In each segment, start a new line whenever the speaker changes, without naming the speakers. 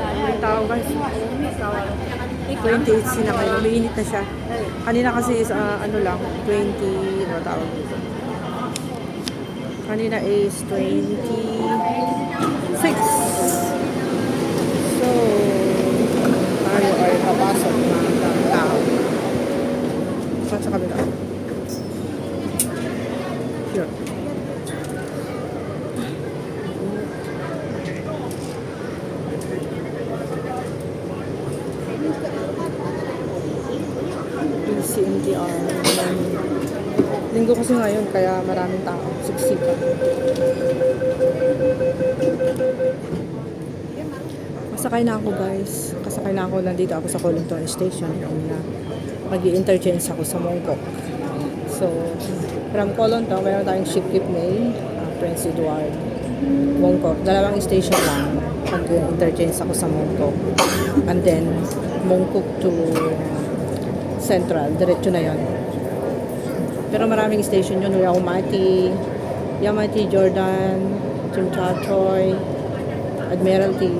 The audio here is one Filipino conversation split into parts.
May tao guys. 28 sila ngayon. Umiinit na siya. Kanina kasi is ano lang, 20, ano tawag dito. Kanina is 26. So, tayo ay papasok ng tao. Saan sa kabila? Here. CMTR. Linggo kasi ngayon, kaya maraming tao. Siksikan. Kasakay na ako guys. Kasakay na ako. Nandito ako sa Colinton Station. Mag-i-interchange ako sa Mongkok. So, from Colinton, meron tayong Ship-Keep Mail, Prince Edward, Mongkok. Dalawang station lang. Mag-interchange ako sa Mongkok. And then, Mongkok to Central. Diretso na yon. Pero maraming station yun. Yamati, Jordan, Chimchachoy, Admiralty,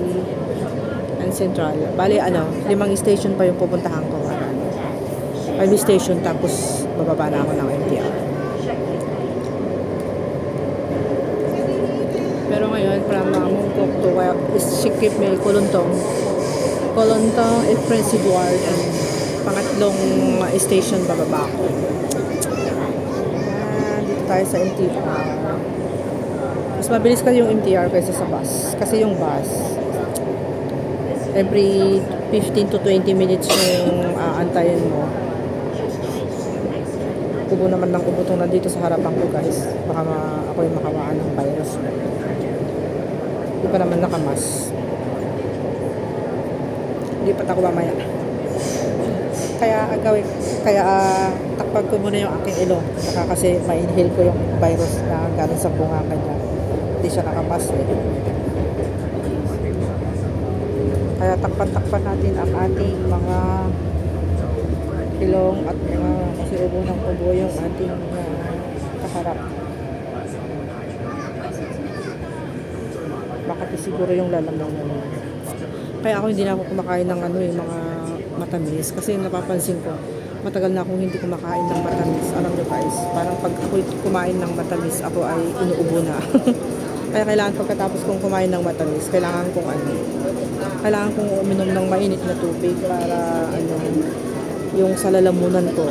and Central. Bali, 5 station pa yung pupuntahan ko. 5 station, tapos bababa na ako ng MTR. Pero ngayon, from Mongkok to Ship-Keep Mail, Colinton, Prince Edward, and pangatlong station bababa ako. Dito tayo sa MTR. Mas mabilis kasi yung MTR kaysa sa bus. Kasi yung bus, every 15 to 20 minutes yung antayin mo. Ubo naman ng ubo itong nandito sa harapan ko guys. Baka ako yung makawaan ng virus. Hindi pa naman nakamas. Lipat ako mamaya. Kaya takpag ko muna yung aking ilong. Saka kasi ma-inhale ko yung virus na galing sa bunga kanya. Hindi siya nakamas eh. Kaya takpan natin ang ating mga ilong at mga kasi ubo ng ubo yung ating kaharap. Baka siguro yung lalamunan mo. Kaya ako hindi na ako kumakain ng mga matamis kasi napapansin ko matagal na akong hindi kumakain ng matamis. Alam nyo guys, parang pag ako kumain ng matamis ako ay inuubo na. Kaya kailangan pagkatapos kong kumain ng matamis, kailangan kong uminom ng mainit na tubig para yung sa lalamunan ko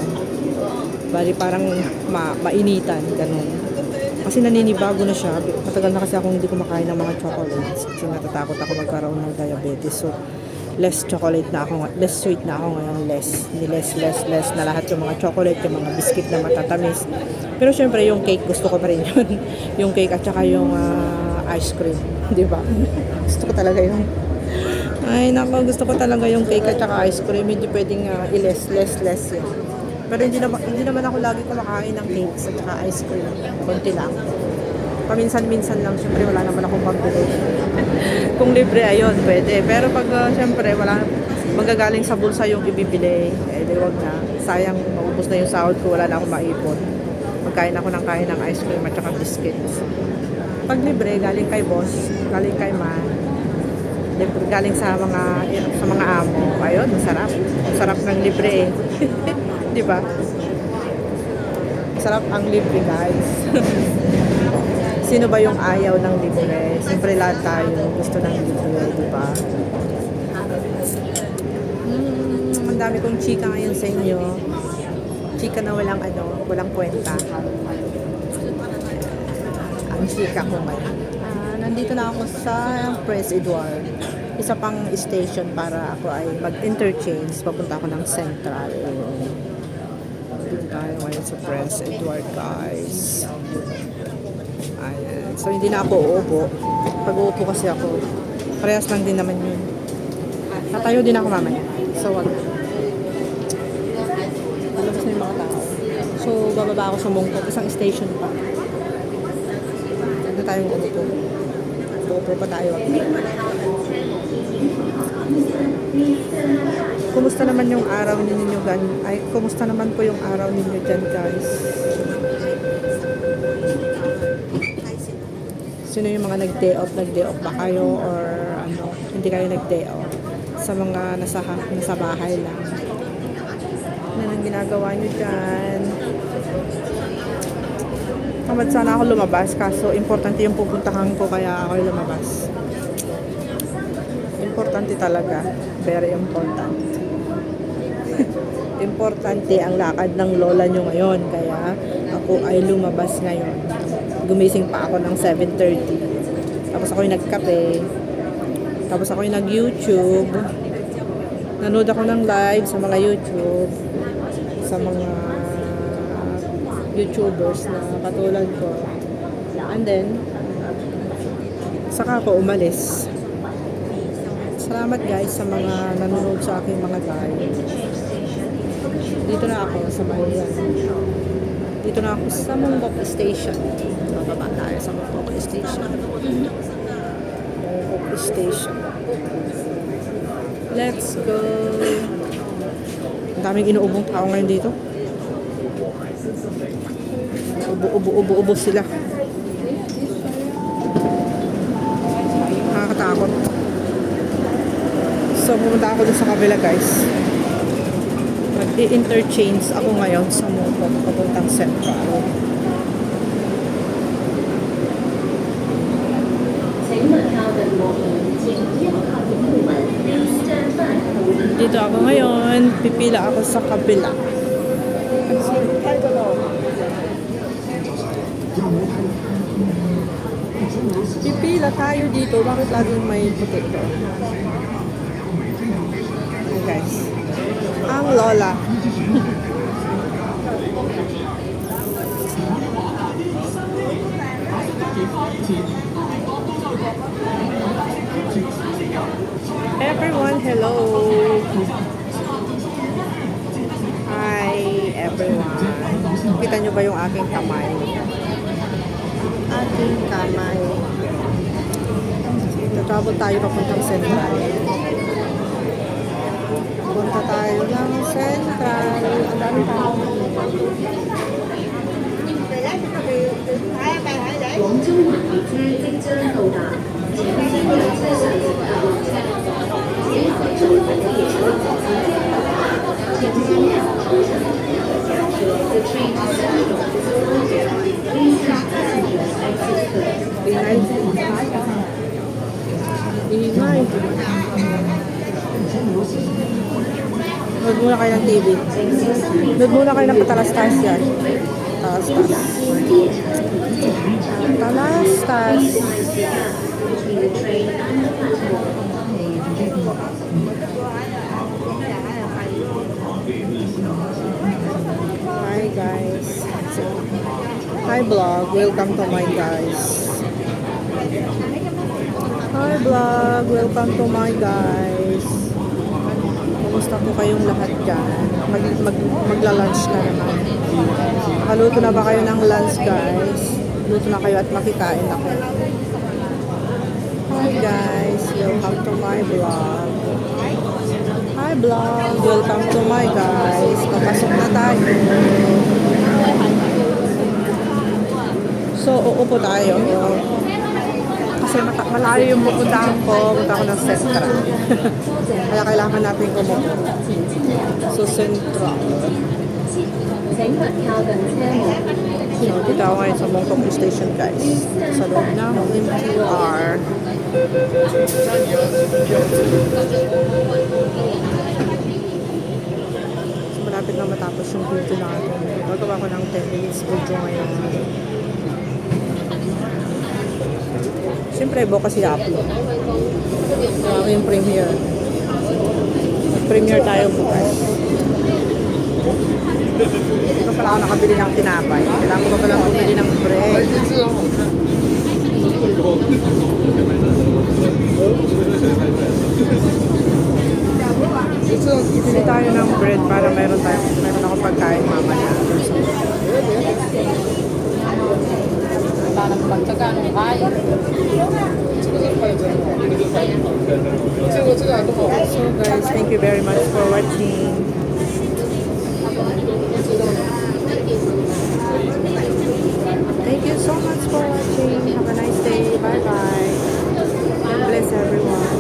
bali parang mainitan ganun. Kasi naninibago na siya. Matagal na kasi akong hindi kumakain ng mga chocolates kasi natatakot ako magkaroon ng diabetes. So less chocolate na ako, less sweet na ako ngayon, less na lahat yung mga chocolate, yung mga biscuit na matatamis. Pero syempre yung cake gusto ko pa rin yun. Yung cake at saka yung ice cream, di ba? Gusto ko talaga yun. Ay nako, gusto ko talaga yung cake at saka ice cream. Hindi pwedeng less yun. Pero hindi naman ako lagi kumakain ng cakes at saka ice cream. Konti lang. Paminsan-minsan lang, syempre wala naman akong pambili. Kung libre, ayun, pwede. Pero pag syempre wala, magagaling sa bulsa yung ibibili, di wag na. Sayang, maubos na yung sahod ko, wala na akong maipon. Magkain ako ng kain ng ice cream at saka biscuits. Pag libre, galing kay boss, galing kay man, libre, galing sa mga amo. Ayun, masarap. Masarap ng libre eh. Di ba? Masarap ang libre, guys. Sino ba yung ayaw ng libre? Siyempre lahat tayo gusto ng libre, di ba? Ang dami kong chika ngayon sa inyo. Chika na walang kwenta. Ang chika ko ngayon. Nandito na ako sa Prince Edward. Isa pang station para ako ay mag-interchange. Papunta ako ng Central. Dito tayo ngayon sa Prince Edward, guys. Ayan. So, hindi na ako uupo. Pag uupo kasi ako, parehas lang din naman yun. Tatayo din ako mamaya. So, wag. Malabas na yung mga tao. So, bababa ako sa Mongkok. Isang station pa. Dito tayong uupo. Uupo pa tayo. Kumusta naman yung araw ninyo dyan? Kumusta naman po yung araw ninyo dyan, guys? Sino yung mga nag-day off ba kayo or hindi kayo nag-day off. Sa mga nasa bahay lang. Ano ang ginagawa nyo dyan? Tamad sana ako lumabas, kaso importante yung pupuntahan ko, kaya ako lumabas. Importante talaga. Very important. Importante ang lakad ng lola nyo ngayon, kaya ako ay lumabas ngayon. Gumising pa ako ng 7:30. Tapos ako yung nagkape. Tapos ako yung nag-YouTube. Nanood ako ng live sa mga YouTube. Sa mga YouTubers na katulad ko. And then, saka ako umalis. Salamat guys sa mga nanonood sa aking mga live. Dito na ako sa Bayan. Dito na ako sa Mungkok Station. Bababa tayo sa Mungkok Station. Mungkok Station. Let's go. Ang daming inuubong tao ngayon dito. Ubo sila. Nakakatakot. So, pumunta ako dun sa kabila guys. Mag-i-interchange ako ngayon sa Mungkok papuntang Central. Dito ako ngayon, pipila ako sa kabila. Pipila tayo dito. Bakit laging may puti ko? Okay, guys. Ang lola. Everyone, hello. Hi, everyone. Kita nyo ba yung aking kamay? Aking kamay. Travel tayo papuntang Central. Punta tayo ng Central. Ang dami tao. Ingay. Nood muna kayo ng TV. Nood muna kayo ng patalastas yan. Patalastas. Patalastas. Hi guys. Hi vlog. Welcome to my guys. Hi vlog. Welcome to my guys. Kumusta po kayong lahat dyan? Magla-lunch na naman. Nakaluto na ba kayo ng lunch guys? Luto na kayo at makikain ako. Hi guys. Welcome to my vlog. Hi vlog. Welcome to my guys. Papasok na tayo. So, uupo tayo. Kasi malayo yung pupuntahan ko. Punta ko ng Central. Kaya kailangan natin kumupo. So, Central. So, dito ako ngayon sa Mungkok Station, guys. Sa loob ng MTR. So, malapit na matapos yung video natin. Gagawa ko ng 10 minutes video ngayon. Siyempre, bukas i-upload. Yung premiere. Premiere tayo bukas. Hindi pa pala ako nakabili ng tinapay. Kailangan ko pa pala bumili ng bread. Bili tayo ng bread para meron ako pagkain mamaya. So guys, thank you very much for watching. Thank you so much for watching. Have a nice day. Bye bye. God bless everyone.